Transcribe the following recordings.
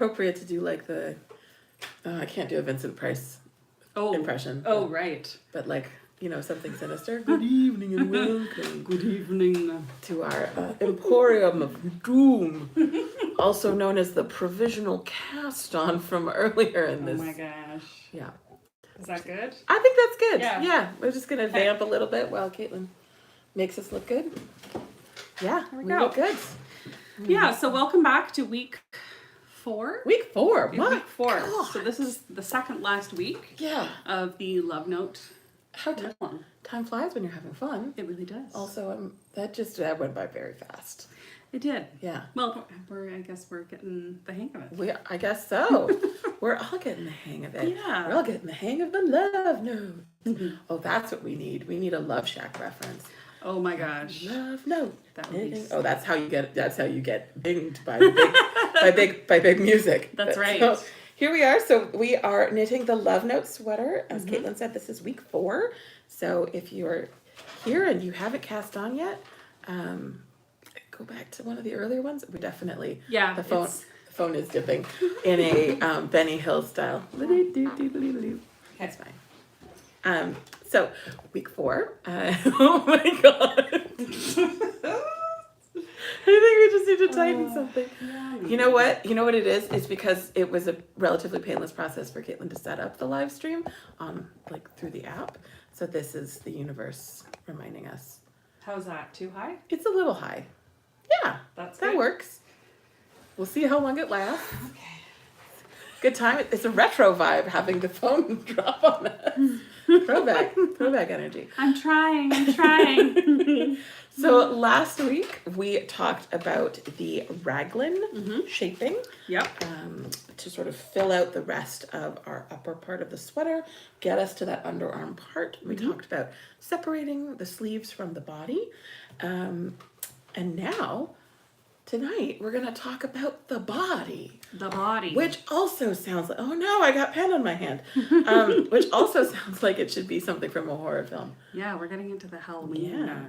appropriate to do like the, I can't do a Vincent Price impression. Oh, right. But like, something sinister. Good evening and welcome. Good evening. To our Emporium of Doom, also known as the provisional cast-on from earlier in this. Oh my gosh. Yeah. Is that good? I think that's good. Yeah. We're just going to vamp a little bit while Caitlin makes us look good. Yeah, we look good. Yeah, so welcome back to week 4. Week 4. What? Week 4. God. So this is the second last week of the Love Note. How time flies when you're having fun. It really does. Also, that went by very fast. It did. Yeah. Well, I guess we're getting the hang of it. I guess so. We're all getting the hang of it. Yeah. We're all getting the hang of the Love Note. Mm-hmm. Oh, that's what we need. We need a Love Shack reference. Oh my gosh. Love Note. That would be Oh, that's how you get binged by big music. That's right. So here we are. So we are knitting the Love Note sweater. As Caitlin said, this is week 4. So if you're here and you haven't cast on yet, go back to one of the earlier ones. We definitely the phone is dipping in a Benny Hill style. That's fine. So week 4. Oh my god. I think we just need to tighten something. You know what? You know what it is? It's because it was a relatively painless process for Caitlin to set up the live stream through the app. So this is the universe reminding us. How's that? Too high? It's a little high. Yeah. That works. We'll see how long it lasts. Okay. Good time. It's a retro vibe having the phone drop on us. Throwback energy. I'm trying. So last week we talked about the raglan shaping. Yep. To sort of fill out the rest of our upper part of the sweater, get us to that underarm part. We talked about separating the sleeves from the body. And now, tonight, we're going to talk about the body. The body. Which also sounds like, oh no, I got pen on my hand. Which also sounds like it should be something from a horror film. Yeah, we're getting into the Halloween. Yeah.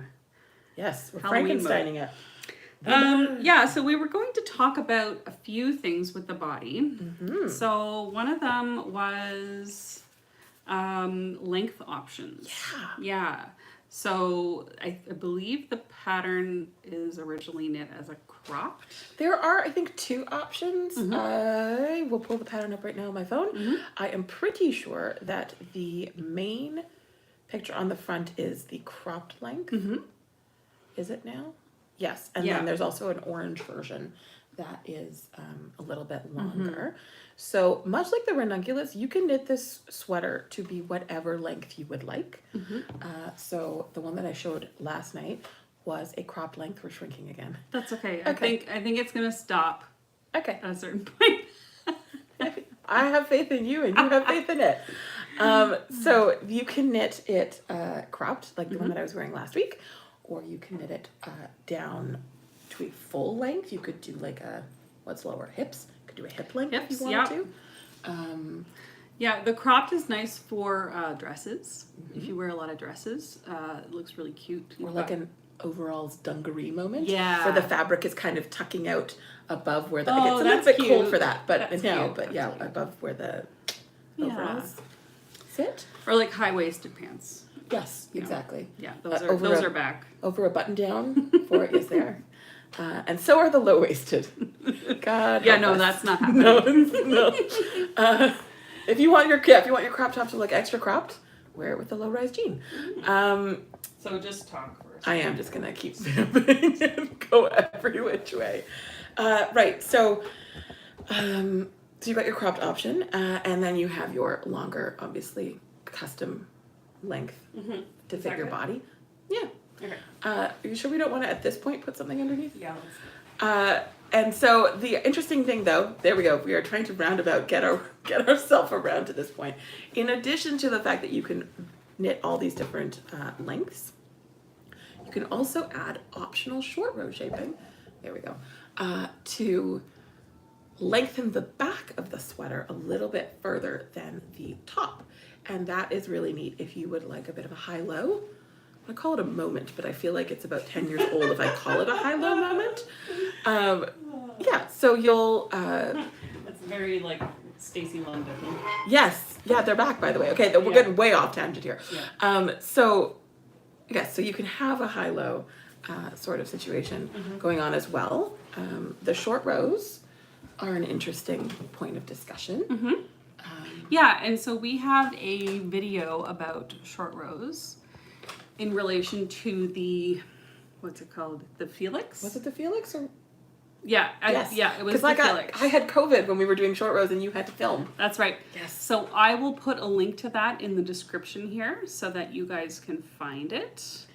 Yes, we're Halloween Frankensteining it. So we were going to talk about a few things with the body. So one of them was length options. Yeah. So I believe the pattern is originally knit as a cropped. There are, I think, 2 options. I will pull the pattern up right now on my phone. I am pretty sure that the main picture on the front is the cropped length. Is it now? Yes. And then there's also an orange version that is a little bit longer. So much like the ranunculus, you can knit this sweater to be whatever length you would like. So the one that I showed last night was a cropped length. We're shrinking again. That's okay. I think it's gonna stop. Okay. At a certain point. I have faith in you, and you have faith in it. So you can knit it cropped, like the one that I was wearing last week, or you can knit it down to a full length. You could do like what's lower, hips. You could do a hip length if you wanted to. Yeah, the cropped is nice for dresses. If you wear a lot of dresses, it looks really cute. Or like an overalls dungaree moment. Yeah. Where the fabric is kind of tucking out above where the... Oh, it's a little bit cold for that, but that's no, cute. but above where the overalls sit. Or like high-waisted pants. Yes, exactly. Yeah, those are back. Over a button down for it, yes they are. And so are the low-waisted. God. Yeah, no, that's not happening. No. If you want your crop top to look extra cropped, wear it with a low-rise jean. So just talk first. I am just gonna keep vamping and go every which way. Right. So you got your cropped option, and then you have your longer, obviously custom length to fit your body. Yeah. Okay. Are you sure we don't want to at this point put something underneath? Yeah. And so the interesting thing, though, there we go. We are trying to roundabout get ourselves around to this point. In addition to the fact that you can knit all these different lengths, you can also add optional short row shaping. There we go. To lengthen the back of the sweater a little bit further than the top, and that is really neat if you would like a bit of a high-low. I call it a moment, but I feel like it's about 10 years old if I call it a high-low moment. Yeah, so you'll... That's very like Stacey London. Yes. Yeah, they're back, by the way. Okay, we're getting way off tangent here. Yeah. So you can have a high-low sort of situation going on as well. The short rows are an interesting point of discussion. Yeah, and so we have a video about short rows in relation to the, what's it called? The Felix? Was it the Felix or? Yeah, Yes. it was the Because Felix. I had COVID when we were doing short rows and you had to film. That's right. Yes. So I will put a link to that in the description here so that you guys can find it.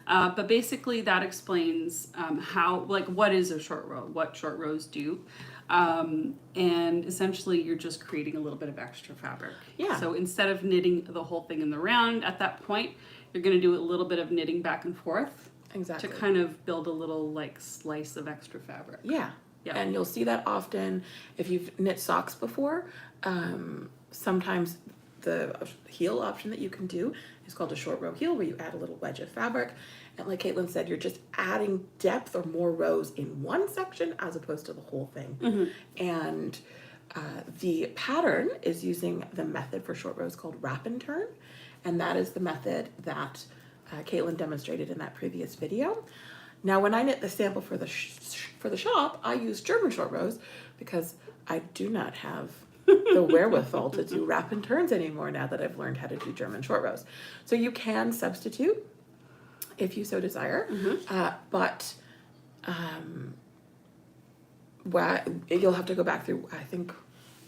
But basically that explains how, like, what is a short row, what short rows do. And essentially you're just creating a little bit of extra fabric. Yeah. So instead of knitting the whole thing in the round at that point, you're going to do a little bit of knitting back and forth. Exactly. To kind of build a little like slice of extra fabric. Yeah. Yeah. And you'll see that often if you've knit socks before. Sometimes the heel option that you can do is called a short row heel, where you add a little wedge of fabric. And like Caitlin said, you're just adding depth or more rows in one section as opposed to the whole thing. And the pattern is using the method for short rows called wrap and turn. And that is the method that Caitlin demonstrated in that previous video. Now, when I knit the sample for the shop, I use German short rows because I do not have the wherewithal to do wrap and turns anymore now that I've learned how to do German short rows. So you can substitute if you so desire, but you'll have to go back through, I think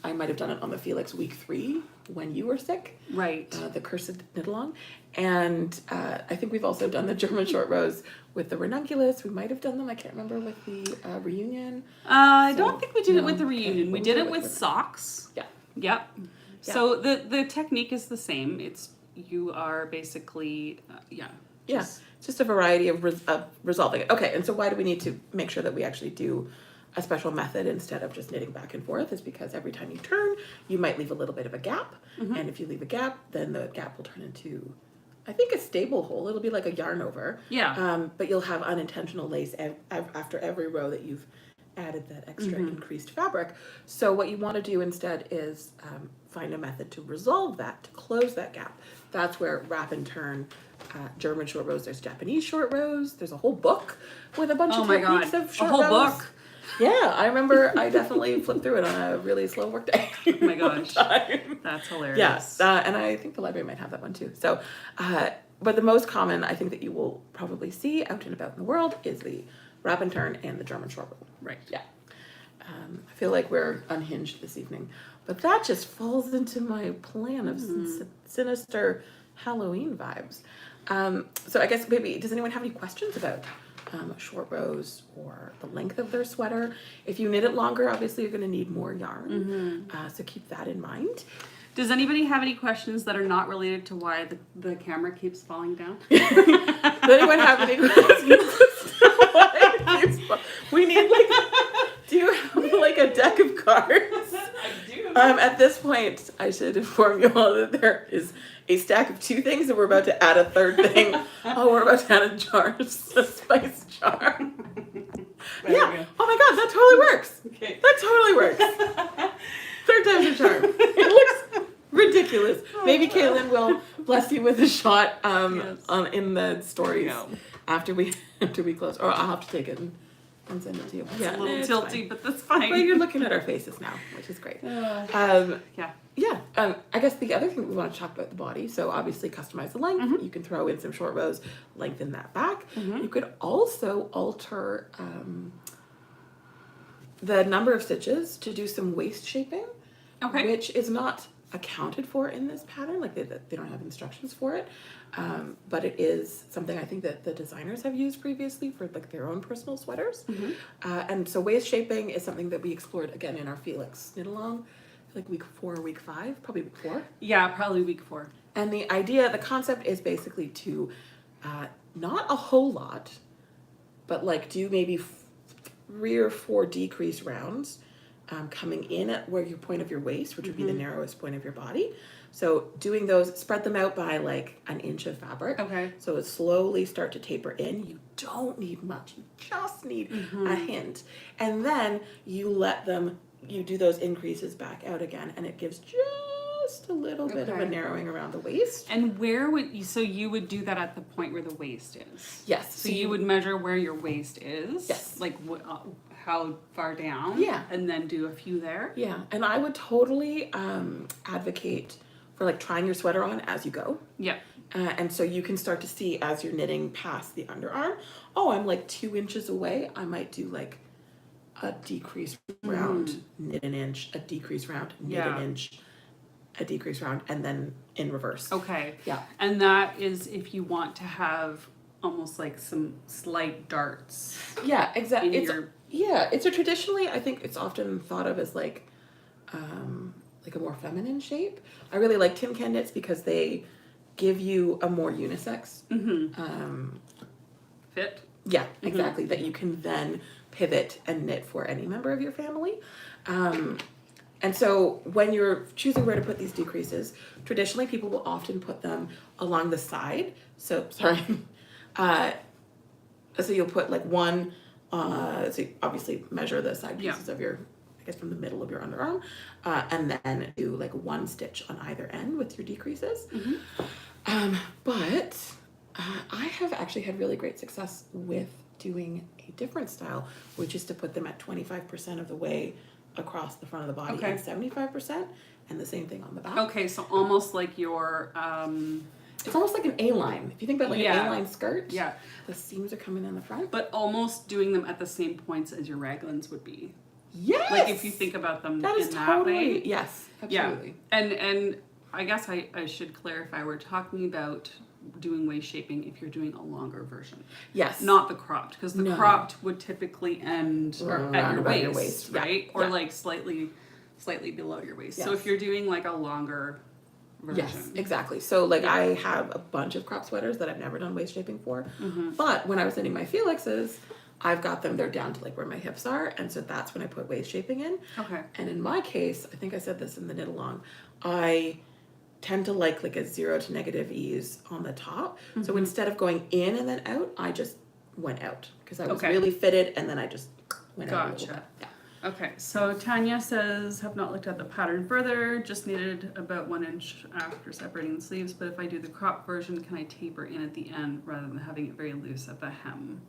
I might have done it on the Felix week 3 when you were sick. Right. The cursed knit along. And I think we've also done the German short rows with the ranunculus. We might have done them, I can't remember, with the reunion. I don't think we did it with the reunion. Okay. We did it with socks. Yeah. Yep. Yeah. So the technique is the same. It's, you are basically, It's just a variety of resolving it. Okay, and so why do we need to make sure that we actually do a special method instead of just knitting back and forth? Is because every time you turn, you might leave a little bit of a gap. And if you leave a gap, then the gap will turn into, I think, a stable hole. It'll be like a yarn over. Yeah. But you'll have unintentional lace after every row that you've added that extra increased fabric. So what you want to do instead is find a method to resolve that, to close that gap. That's where wrap and turn, German short rows, there's Japanese short rows, there's a whole book with a bunch of techniques of short rows. A whole book. Yeah, I remember I definitely flipped through it on a really slow work day. Oh my gosh. That's hilarious. Yes, and I think the library might have that one too. So, but the most common I think that you will probably see out and about in the world is the wrap and turn and the German short row. Right. Yeah. I feel like we're unhinged this evening, but that just falls into my plan of sinister Halloween vibes. So I guess maybe, does anyone have any questions about short rows or the length of their sweater? If you knit it longer, obviously you're going to need more yarn. So keep that in mind. Does anybody have any questions that are not related to why the camera keeps falling down? Does anyone have any questions? We need do you have like a deck of cards? I do. At this point, I should inform you all that there is a stack of 2 things and we're about to add a third thing. We're about to add a spice jar. Yeah. Oh my god, that totally works. Okay. That totally works. Third time's a charm. It looks ridiculous. Maybe Caitlin will bless you with a shot in the stories after we close. Or I'll have to take it and send it to you. It's a little tilty, fine. but that's fine. But you're looking at our faces now, which is great. I guess the other thing we want to talk about the body. So obviously customize the length. You can throw in some short rows, lengthen that back. You could also alter the number of stitches to do some waist shaping, which is not accounted for in this pattern. Like they don't have instructions for it, but it is something I think that the designers have used previously for like their own personal sweaters. And so waist shaping is something that we explored again in our Felix knit along, like week 4 or week 5, probably week 4. Yeah, probably week 4. And the concept is basically to not a whole lot, but like do maybe 3 or 4 decrease rounds coming in at where your point of your waist, which would be the narrowest point of your body. So doing those, spread them out by like an inch of fabric. Okay. So it slowly start to taper in. You don't need much. You just need a hint. And then you let them you do those increases back out again, and it gives just a little bit of a Okay. narrowing around the waist. And where would you, so you would do that at the point where the waist is? Yes. So you would measure where your waist is? Yes. Like how far down? Yeah. And then do a few there? Yeah, and I would totally advocate for like trying your sweater on as you go. Yeah. And so you can start to see as you're knitting past the underarm, oh, I'm like 2 inches away. I might do like a decrease round, knit an inch, a decrease round, knit an inch, a decrease round, and then in reverse. Okay. Yeah. And that is if you want to have almost like some slight darts. Yeah, exactly. In It's a traditionally, I think it's often thought of as like a more feminine shape. I really like tin can knits because they give you a more unisex fit. Yeah, exactly. That you can then pivot and knit for any member of your family. And so when you're choosing where to put these decreases, traditionally people will often put them along the side. So, sorry. So you'll put like one, so you obviously measure the side pieces of your, I guess from the middle of your underarm, and then do like one stitch on either end with your decreases. But I have actually had really great success with doing a different style, which is to put them at 25% of the way across the front of the body and 75%, and the same thing on the back. Okay, so almost like your it's almost like an A-line. If you think about like an A-line skirt, the seams are coming in the front. But almost doing them at the same points as your raglans would be. Yes! Like if you think about them that is in totally, that way. Yes, absolutely. Yeah. And I guess I should clarify, we're talking about doing waist shaping if you're doing a longer version. Yes. Not the cropped, because the cropped would typically end at your waist, right? Or like slightly below your waist. So if you're doing like a longer version. Yes, exactly. So like I have a bunch of crop sweaters that I've never done waist shaping for. But when I was knitting my Felixes, I've got them, they're down to like where my hips are, and so that's when I put waist shaping in. Okay. And in my case, I think I said this in the knit along, I tend to like a 0 to negative ease on the top. So instead of going in and then out, I just went out because I was really fitted, and then I just went out a little bit. Yeah. Okay, so Tanya says, have not looked at the pattern further, just knitted about 1 inch after separating the sleeves, but if I do the crop version, can I taper in at the end rather than having it very loose at the hem?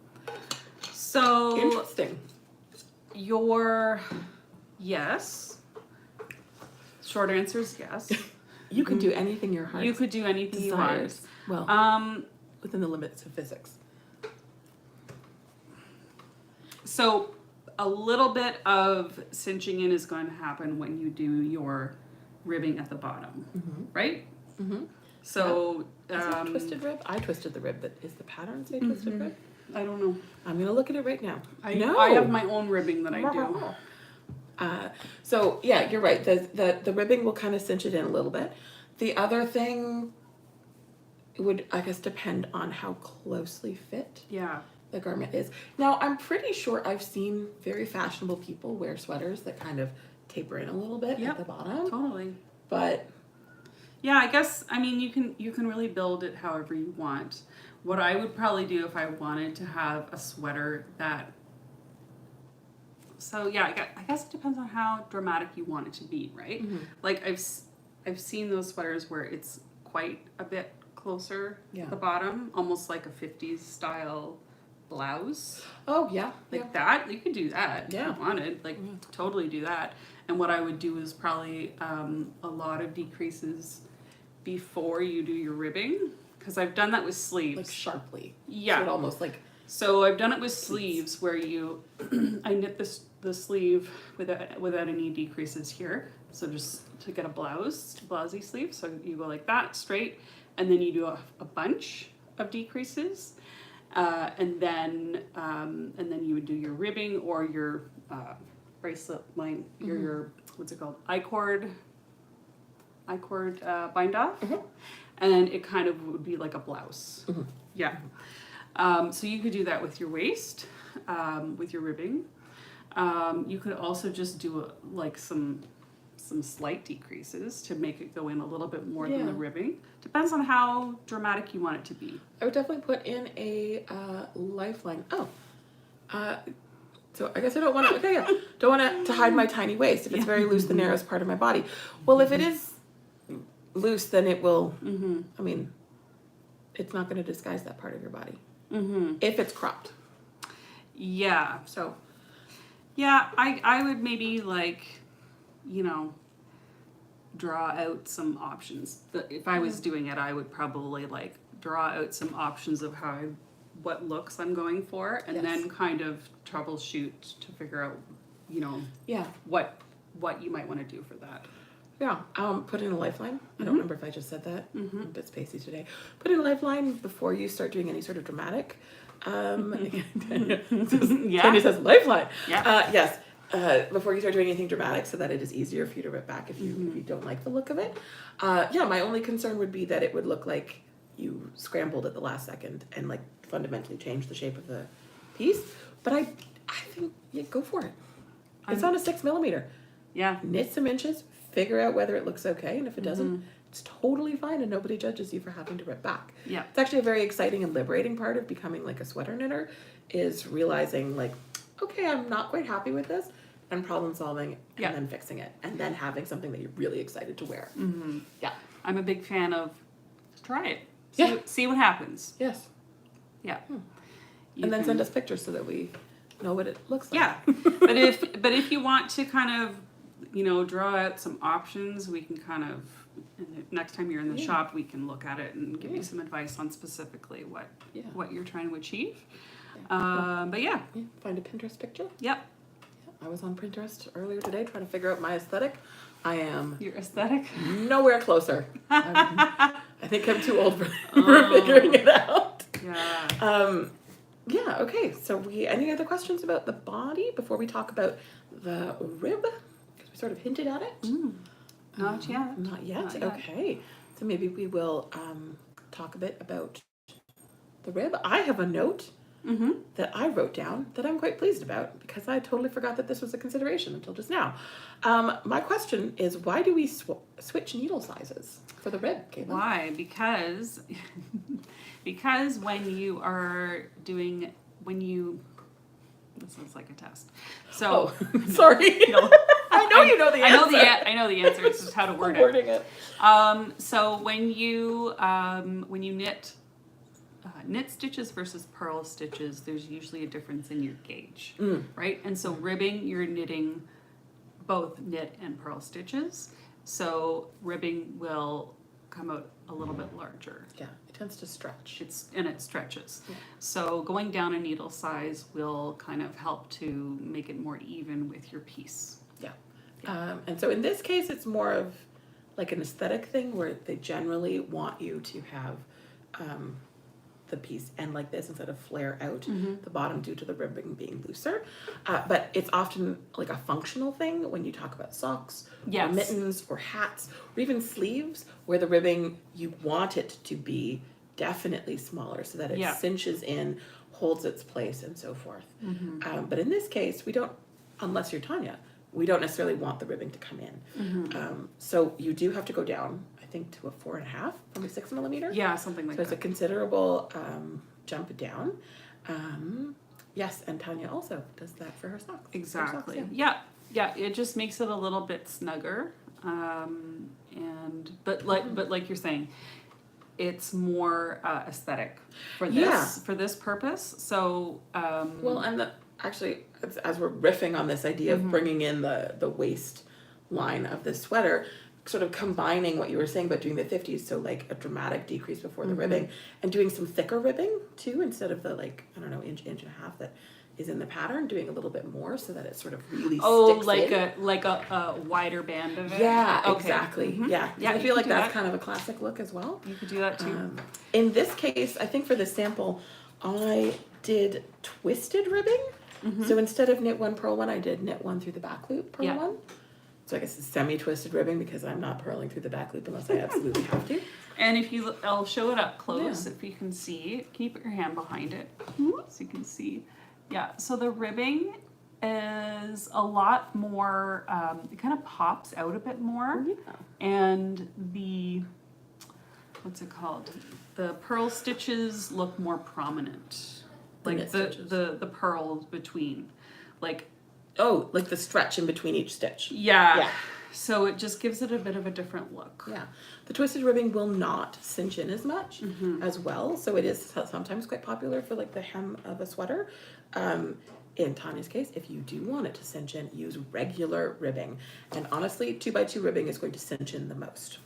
So Interesting. Yes. Short answer is yes. You can do anything your heart You could do anything you want. desires. Well, within the limits of physics. So a little bit of cinching in is going to happen when you do your ribbing at the bottom, right? So Is it twisted rib? I twisted the rib, but is the pattern say twisted rib? I don't know. I'm gonna look at it right now. I have my own ribbing that I do. So yeah, you're right. The ribbing will kind of cinch it in a little bit. The other thing would, I guess, depend on how closely fit the garment is. Now, I'm pretty sure I've seen very fashionable people wear sweaters that kind of taper in a little bit at the bottom. Totally. But yeah, I guess, I mean, you can really build it however you want. What I would probably do if I wanted to have a sweater that, so yeah, I guess it depends on how dramatic you want it to be, right? Like I've seen those sweaters where it's quite a bit closer at the bottom, almost like a 50s style blouse. Oh yeah. Like that, you could do that if you wanted, like totally do that. And what I would do is probably a lot of decreases before you do your ribbing, because I've done that with sleeves. Like sharply. Yeah. So it almost like. So I've done it with sleeves where you, I knit the sleeve without any decreases here. So just to get a blousey sleeve. So you go like that straight, and then you do a bunch of decreases, and then you would do your ribbing or your bracelet line, your what's it called, I-cord bind off, and it kind of would be like a blouse. Yeah. So you could do that with your waist, with your ribbing. You could also just do like some slight decreases to make it go in a little bit more than the ribbing. Depends on how dramatic you want it to be. I would definitely put in a lifeline. So I guess I don't want to, okay, yeah, don't want to hide my tiny waist. If it's very loose, the narrowest part of my body. Well, if it is loose, then it will, I mean, it's not going to disguise that part of your body. If it's cropped. Yeah. So. Yeah, I would maybe like, you know, draw out some options. If I was doing it, I would probably like draw out some options of what looks I'm going for, and then kind of troubleshoot to figure out, you know, what you might want to do for that. Yeah, put in a lifeline. I don't remember if I just said that. I'm a bit spacey today. Put in a lifeline before you start doing any sort of dramatic. Tanya says lifeline. Yeah. Yes. Before you start doing anything dramatic, so that it is easier for you to rip back if you don't like the look of it. Yeah, my only concern would be that it would look like you scrambled at the last second and like fundamentally changed the shape of the piece. But I think go for it. It's on a 6mm. Yeah. Knit some inches, figure out whether it looks okay, and if it doesn't, it's totally fine, and nobody judges you for having to rip back. Yeah. It's actually a very exciting and liberating part of becoming like a sweater knitter, is realizing like, okay, I'm not quite happy with this, and problem solving, and then fixing it, and then having something that you're really excited to wear. Yeah. I'm a big fan of try it. See what happens. Yes. Yeah. And then send us pictures so that we know what it looks like. Yeah. but if you want to kind of, you know, draw out some options, we can kind of, next time you're in the shop, we can look at it and give you some advice on specifically what you're trying to achieve. But yeah. Find a Pinterest picture. Yep. I was on Pinterest earlier today trying to figure out my aesthetic. I am your aesthetic nowhere closer. I think I'm too old for figuring it out. Yeah. Yeah. Okay. So any other questions about the body before we talk about the rib? Because we sort of hinted at it. Not yet. Not yet. Okay. So maybe we will talk a bit about the rib. I have a note that I wrote down that I'm quite pleased about because I totally forgot that this was a consideration until just now. My question is, why do we switch needle sizes for the rib, Caitlin? Why? Because when you are doing, this is like a test. So, sorry. I know you know the answer. I know the answer. It's just how to word it. So when you knit stitches versus purl stitches, there's usually a difference in your gauge, right? And so ribbing, you're knitting both knit and purl stitches. So ribbing will come out a little bit larger. Yeah, it tends to stretch. It stretches. Yeah. So going down a needle size will kind of help to make it more even with your piece. Yeah. And so in this case, it's more of like an aesthetic thing where they generally want you to have the piece end like this instead of flare out the bottom due to the ribbing being looser. But it's often like a functional thing when you talk about socks or mittens or hats or even sleeves where the ribbing, you want it to be definitely smaller so that it cinches in, holds its place and so forth. But in this case, we don't, unless you're Tanya, we don't necessarily want the ribbing to come in. So you do have to go down, I think, to a 4.5 from a 6mm. Yeah, something like that. So it's a considerable jump down. Yes, and Tanya also does that for her socks. Exactly. Her socks, yeah. It just makes it a little bit snugger. But like you're saying, it's more aesthetic for this purpose. So well, and actually, as we're riffing on this idea of bringing in the waist line of this sweater, sort of combining what you were saying about doing the 50s, so like a dramatic decrease before the ribbing, and doing some thicker ribbing too, instead of the inch and a half that is in the pattern, doing a little bit more so that it sort of really sticks like a wider band of it. Yeah, okay. Exactly. Yeah. I feel like that's kind of a classic look as well. You could do that too. In this case, I think for this sample, I did twisted ribbing. So instead of knit one, purl one, I did knit one through the back loop, purl one. So I guess it's semi-twisted ribbing because I'm not purling through the back loop unless I absolutely have to. And if you, I'll show it up close if you can see. Can you put your hand behind it so you can see? Yeah, so the ribbing is a lot more, it kind of pops out a bit more. And the, what's it called? The purl stitches look more prominent. Like the purls between like, Oh, like the stretch in between each stitch. yeah. Yeah. So it just gives it a bit of a different look. Yeah. The twisted ribbing will not cinch in as much Mm-hmm. as well. So it is sometimes quite popular for like the hem of a sweater. In Tanya's case, if you do want it to cinch in, use regular ribbing. And honestly, 2x2 ribbing is going to cinch in the most.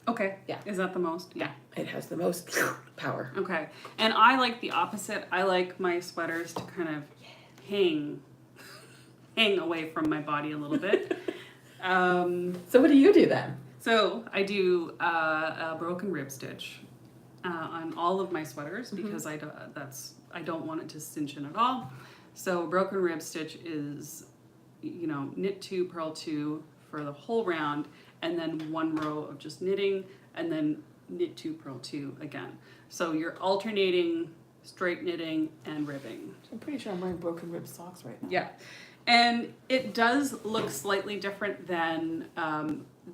Okay. Yeah. Is that the most? Yeah. It has the most power. Okay. And I like the opposite. I like my sweaters to kind of hang away from my body a little bit. So what do you do then? So I do a broken rib stitch on all of my sweaters because I don't want it to cinch in at all. So broken rib stitch is, knit 2, purl 2 for the whole round, and then 1 row of just knitting, and then knit 2, purl 2 again. So you're alternating straight knitting and ribbing. I'm pretty sure I'm wearing broken rib socks right now. Yeah. And it does look slightly different than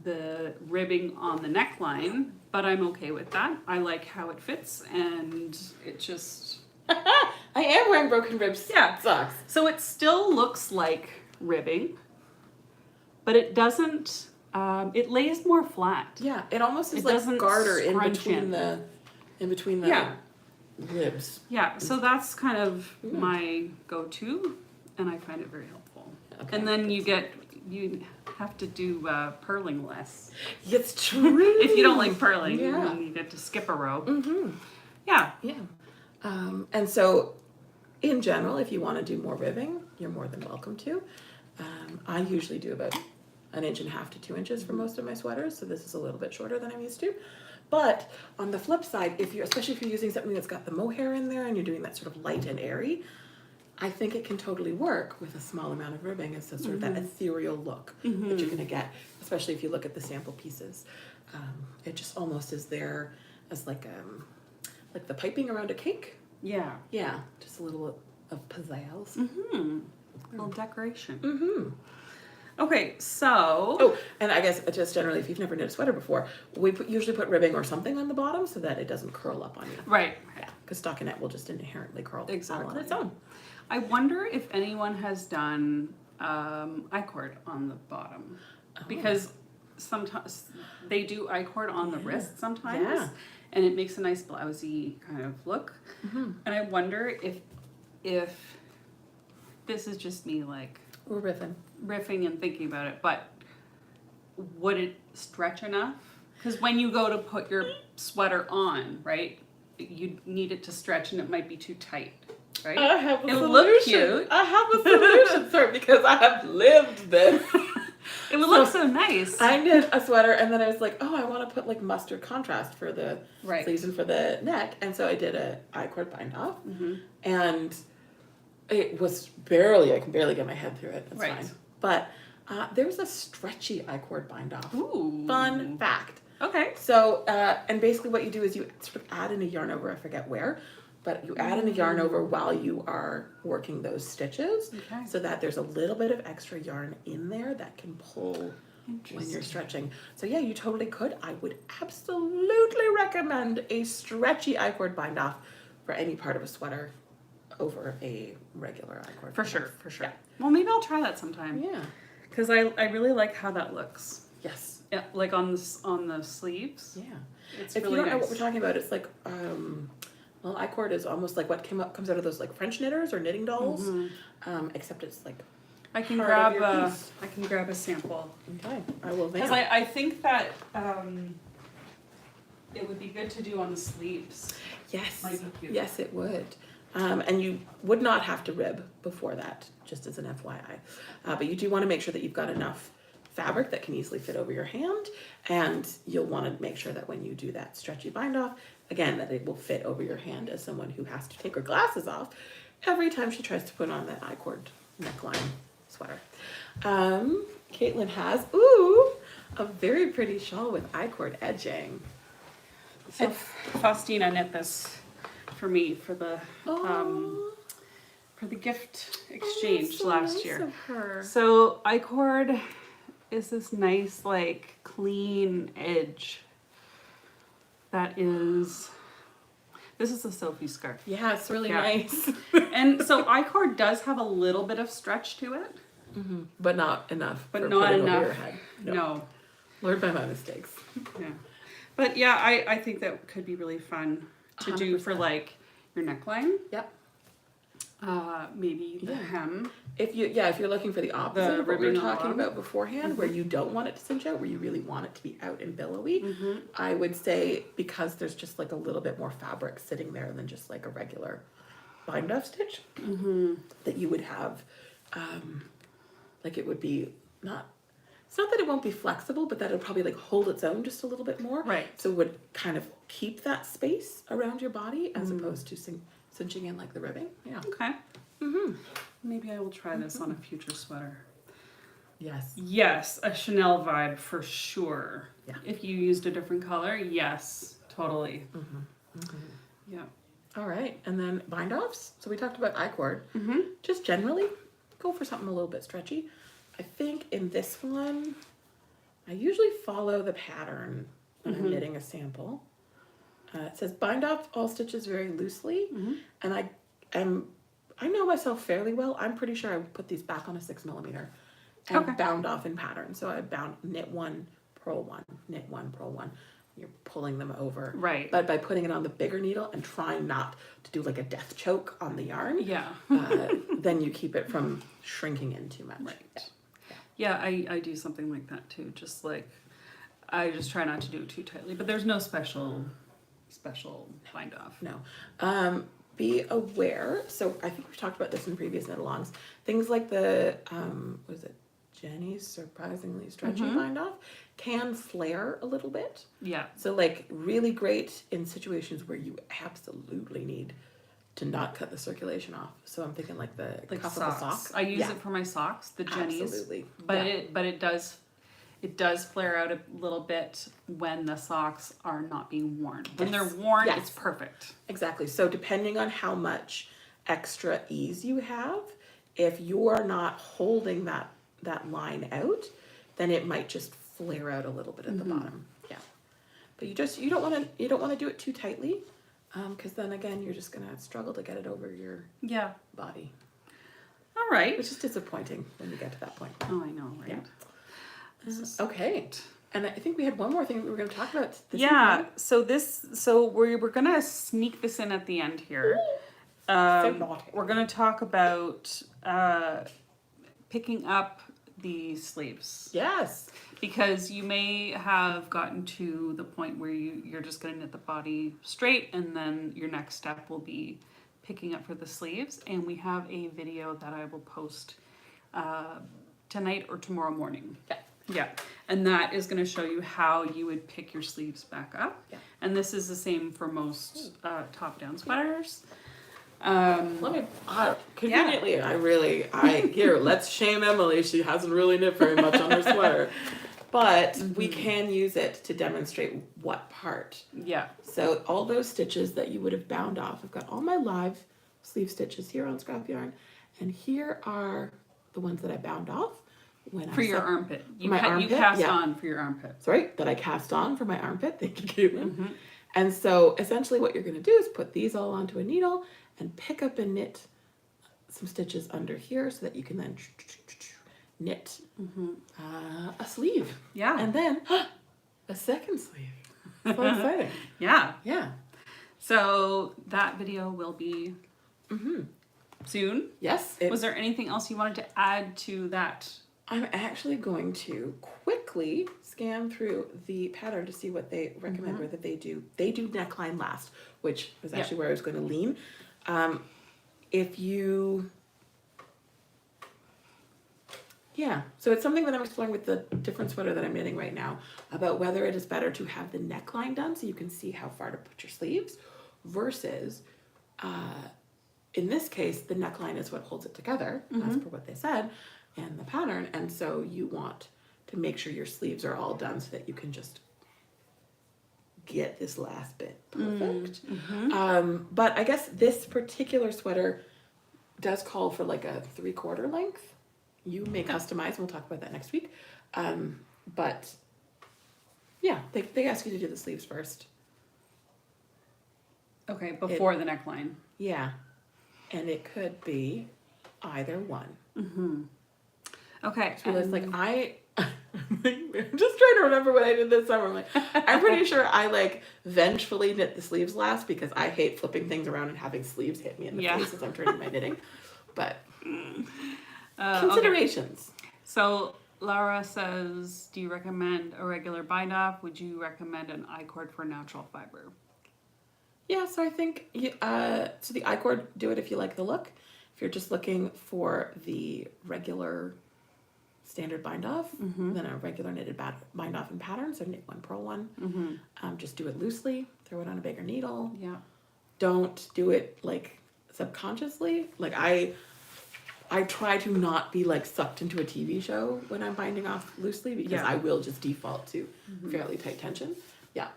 the ribbing on the neckline, but I'm okay with that. I like how it fits, and it just... I am wearing broken rib socks. So it still looks like ribbing, but it doesn't... it lays more flat. Yeah, it almost is It like doesn't garter in scrunch between the ribs. Yeah, so that's kind of my go-to, and I find it very helpful. Okay. And then you have to do purling less. It's true. If you don't like purling, Yeah. you get to skip a row. Mm-hmm. Yeah. Yeah. And so, in general, if you want to do more ribbing, you're more than welcome to. I usually do about 1.5 inches to 2 inches for most of my sweaters, so this is a little bit shorter than I'm used to. But on the flip side, especially if you're using something that's got the mohair in there and you're doing that sort of light and airy, I think it can totally work with a small amount of ribbing as sort of that ethereal look that you're going to get, especially if you look at the sample pieces. It just almost is there as like the piping around a cake. Yeah. Yeah, just a little of pizzazz. A little decoration. Mm-hmm. Okay, so... Oh, and I guess just generally, if you've never knit a sweater before, we usually put ribbing or something on the bottom so that it doesn't curl up on you. Right. Yeah, because stockinette will just inherently curl Exactly. on its own. I wonder if anyone has done I-cord on the bottom. Because sometimes they do I-cord on the wrist sometimes. Yeah. And it makes a nice blousey kind of look. And I wonder if this is just me like We're riffing and thinking about it, but would it stretch enough? Because when you go to put your sweater on, right, you need it to stretch and it might be too tight, right? I have a It'll solution. look cute. I have a solution, sir, because I have lived this. It would look so nice. I knit a sweater and then I was like, oh, I want to put like mustard contrast for the Right. sleeves and for the neck. And so I did a I-cord bind off and it was I can barely get my head through it. That's Right. fine. But there was a stretchy I-cord bind off. Ooh. Fun fact. Okay. So, and basically what you do is you sort of add in a yarn over, I forget where, but you add in a yarn over while you are working those stitches Okay. so that there's a little bit of extra yarn in there that can pull when you're stretching. So yeah, you totally could. I would absolutely recommend a stretchy I-cord bind off for any part of a sweater over a regular I-cord. For bind sure, off. for sure. Yeah. Well, maybe I'll try that sometime. Yeah. Because I really like how that looks. Yes. Yeah, like on the sleeves. Yeah. It's If really you don't know nice. what we're talking about, it's like, well, I-cord is almost like what comes out of those like French knitters or knitting dolls, except it's like I can part of grab your a piece. I can grab a sample. Okay, I will. Because I think that it would be good to do on the sleeves. Yes, Might be cute. yes, it would. And you would not have to rib before that, just as an FYI. But you do want to make sure that you've got enough fabric that can easily fit over your hand, and you'll want to make sure that when you do that stretchy bind off, again, that it will fit over your hand as someone who has to take her glasses off every time she tries to put on that I-cord neckline sweater. Caitlin has, a very pretty shawl with I-cord edging. So Faustina knit this for me for the gift exchange so last nice year. of her. So I-cord is this nice like clean edge that is This is a Sophie scarf. Yeah, it's really Yeah. nice. And so I-cord does have a little bit of stretch to it. But not enough. But for not putting over enough. your head. No. Learned by my mistakes. Yeah. But yeah, I think that could be really fun to do for 100%. like your neckline. Yep. Maybe the hem. If you're looking for the opposite of what we were ribbing talking along. about beforehand, where you don't want it to cinch out, where you really want it to be out and billowy, I would say because there's just like a little bit more fabric sitting there than just like a regular bind off stitch, that you would have, like it would be not. It's not that it won't be flexible, but that it'll probably like hold its own just a little bit more. Right. So it would kind of keep that space around your body as opposed to cinching in like the ribbing. Yeah. Okay. Maybe I will try this on a future sweater. Yes. Yes, a Chanel vibe for sure. Yeah. If you used a different color, yes, totally. Yeah. All right, and then bind offs. So we talked about I-cord. Just generally, go for something a little bit stretchy. I think in this one, I usually follow the pattern when I'm knitting a sample. It says bind off all stitches very loosely, and I know myself fairly well. I'm pretty sure I would put these back on a 6mm and bound off in pattern. So I knit one, purl one, knit one, purl one. You're pulling them over. Right. But by putting it on the bigger needle and trying not to do like a death choke on the yarn, Yeah. then you keep it from shrinking in too much. Right. Yeah, I do something like that too. Just like, I just try not to do it too tightly, but there's no special bind off. No. Be aware. So I think we've talked about this in previous knit alongs. Things like the, what is it? Jenny's surprisingly stretchy bind off can flare a little bit. Yeah. So like really great in situations where you absolutely need to not cut the circulation off. So I'm thinking like the cuff of a sock. I use it for my socks, the Jenny's. Absolutely. But it does flare out a little bit when the socks are not being worn. When they're worn, it's perfect. Exactly. So depending on how much extra ease you have, if you're not holding that line out, then it might just flare out a little bit at the bottom. Yeah. But you don't want to do it too tightly, because then again you're just gonna struggle to get it over your body. All right. Which is disappointing when you get to that point. Oh, I know, right? Yeah. Okay. And I think we had one more thing that we were going to talk about this evening. So we're going to sneak this in at the end here. We're going to talk about picking up the sleeves. Yes. Because you may have gotten to the point where you're just going to knit the body straight, and then your next step will be picking up for the sleeves. And we have a video that I will post tonight or tomorrow morning. Yeah. Yeah, and that is going to show you how you would pick your sleeves back up. Yeah. And this is the same for most top-down sweaters. Conveniently, here, let's shame Emily. She hasn't really knit very much on her sweater. But we can use it to demonstrate what part. Yeah. So all those stitches that you would have bound off, I've got all my live sleeve stitches here on scrap yarn. And here are the ones that I bound off. For your armpit. You armpit, cast on for your armpit. Sorry, that I cast on for my armpit. Thank you, Caitlin. And so essentially what you're going to do is put these all onto a needle and pick up and knit some stitches under here so that you can then knit a sleeve. Yeah. And then a second sleeve. So exciting. Yeah. Yeah. So that video will be soon. Yes. Was there anything else you wanted to add to that? I'm actually going to quickly scan through the pattern to see what they recommend, whether they do neckline last, which is actually where I was going to lean. So it's something that I'm exploring with the different sweater that I'm knitting right now about whether it is better to have the neckline done so you can see how far to put your sleeves versus, in this case, the neckline is what holds it together, as per what they said, and the pattern, and so you want to make sure your sleeves are all done so that you can just get this last bit perfect. But I guess this particular sweater does call for like a 3/4 length. You may customize, we'll talk about that next week. But yeah, they ask you to do the sleeves first. Okay, before the neckline. Yeah. And it could be either one. Okay. So it's like, I'm just trying to remember what I did this summer. I'm like, I'm pretty sure I like vengefully knit the sleeves last because I hate flipping things around and having sleeves hit me in the face as I'm turning my knitting. But considerations. Okay. So Laura says, do you recommend a regular bind off? Would you recommend an I-cord for natural fiber? Yeah, so I think so the I-cord, do it if you like the look. If you're just looking for the regular standard bind off, then a regular knitted bind off in pattern, so knit one, purl one. Just do it loosely, throw it on a bigger needle. Yeah. Don't do it like subconsciously. Like I try to not be like sucked into a TV show when I'm binding off loosely because I will just default to fairly tight tension. Yeah.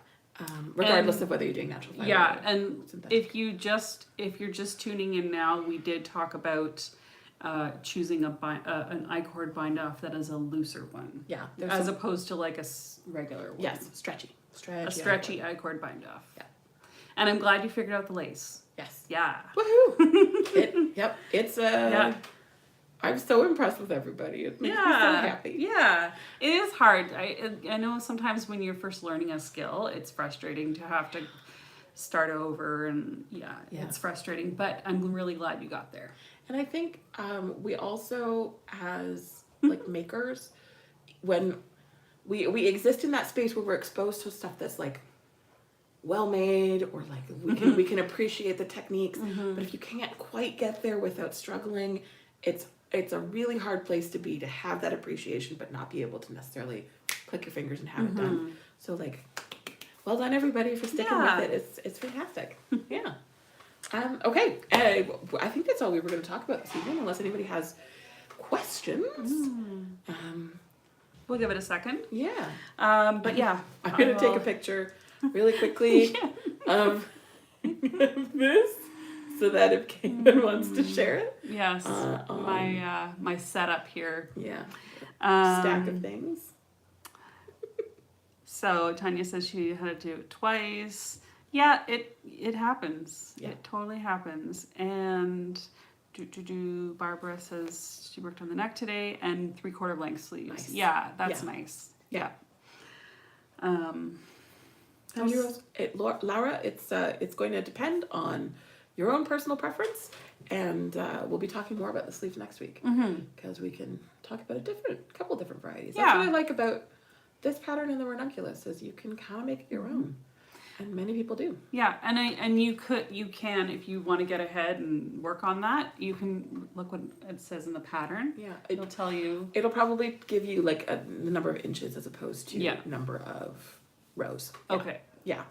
Regardless of whether you're doing natural fiber. Yeah, and if you're just tuning in now, we did talk about choosing an I-cord bind off that is a looser one. Yeah. As opposed to like a regular one. Yes, stretchy. A stretchy I-cord bind off. Yeah. And I'm glad you figured out the lace. Yes. Yeah. Woohoo! Yep. It's I'm so impressed with everybody. It makes me so happy. Yeah. It is hard. I know sometimes when you're first learning a skill, it's frustrating to have to start over and it's frustrating, but I'm really glad you got there. And I think we also, as like makers, when we exist in that space where we're exposed to stuff that's like well made, or like we can appreciate the techniques, but if you can't quite get there without struggling, it's a really hard place to be, to have that appreciation but not be able to necessarily click your fingers and have it done. So like, well done everybody for sticking with it. It's fantastic. Yeah. Okay. I think that's all we were going to talk about this evening, unless anybody has questions. We'll give it a second. Yeah. But yeah. I'm going to take a picture really quickly of this, so that if Caitlin wants to share it. Yes. My setup here. Yeah. Stack of things. So Tanya says she had to do it twice. Yeah, it happens. Yeah. It totally happens. And Barbara says she worked on the neck today and 3/4 length sleeves. Nice. Yeah, that's nice. Yeah. Laura, it's going to depend on your own personal preference, and we'll be talking more about the sleeves next week because we can talk about a couple different varieties. That's what I like about this pattern in the ranunculus, is you can kind of make it your own, and many people do. Yeah, and you can, if you want to get ahead and work on that, you can look what it says in the pattern. Yeah, it'll tell you. It'll probably give you like the number of inches as opposed to number of rows. Yeah. Okay. Yeah.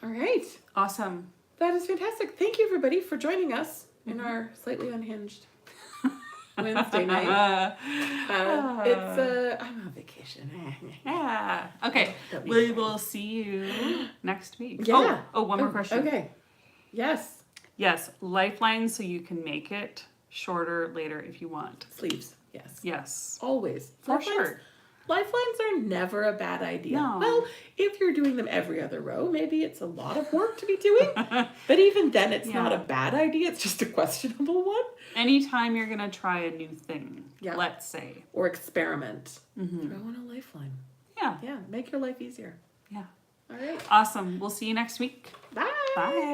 All right. Awesome. That is fantastic. Thank you, everybody, for joining us in our slightly unhinged Wednesday night. I'm on vacation. Yeah. Okay. We will see you next week. Yeah. Oh, one more question. Okay. Yes. Yes. Lifelines, so you can make it shorter later if you want. Sleeves. Yes. Yes. Always. For sure. Lifelines are never a bad idea. No. Well, if you're doing them every other row, maybe it's a lot of work to be doing. But even then, it's not a bad idea. It's just a questionable one. Anytime you're going to try a new thing, let's say. Or experiment. Throw in a lifeline. Yeah. Yeah. Make your life easier. Yeah. All right. Awesome. We'll see you next week. Bye. Bye.